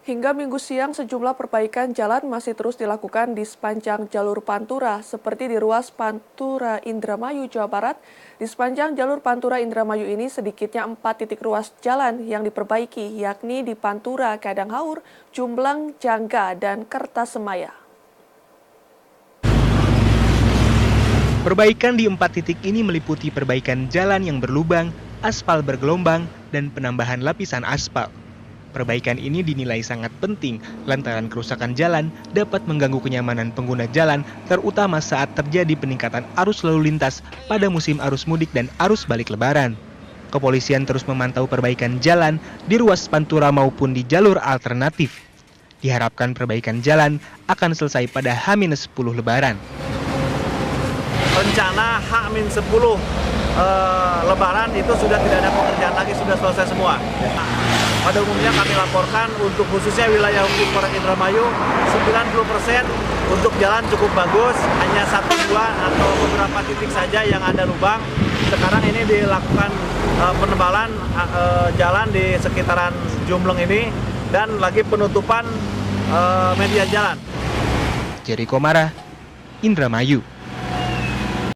Hingga Minggu siang, sejumlah perbaikan jalan masih terus dilakukan di sepanjang jalur Pantura, seperti di ruas Pantura Indramayu, Jawa Barat. Di sepanjang jalur Pantura Indramayu ini sedikitnya 4 titik ruas jalan yang diperbaiki, yakni di Pantura Kadanghaur, Jumblang, Jangga, dan Kertasemaya. Perbaikan di 4 titik ini meliputi perbaikan jalan yang berlubang, aspal bergelombang, dan penambahan lapisan aspal. Perbaikan ini dinilai sangat penting lantaran kerusakan jalan dapat mengganggu kenyamanan pengguna jalan, terutama saat terjadi peningkatan arus lalu lintas pada musim arus mudik dan arus balik lebaran. Kepolisian terus memantau perbaikan jalan di ruas Pantura maupun di jalur alternatif. Diharapkan perbaikan jalan akan selesai pada H-10 lebaran. Rencana H-10 Lebaran itu sudah tidak ada pekerjaan lagi, sudah selesai semua. Pada umumnya kami laporkan untuk khususnya wilayah hukum Polres Indramayu 90% untuk jalan cukup bagus, hanya 1-2 atau beberapa titik saja yang ada lubang. Sekarang ini dilakukan penebalan jalan di sekitaran Jumblang ini dan lagi penutupan media jalan. Jericho Mara, Indramayu.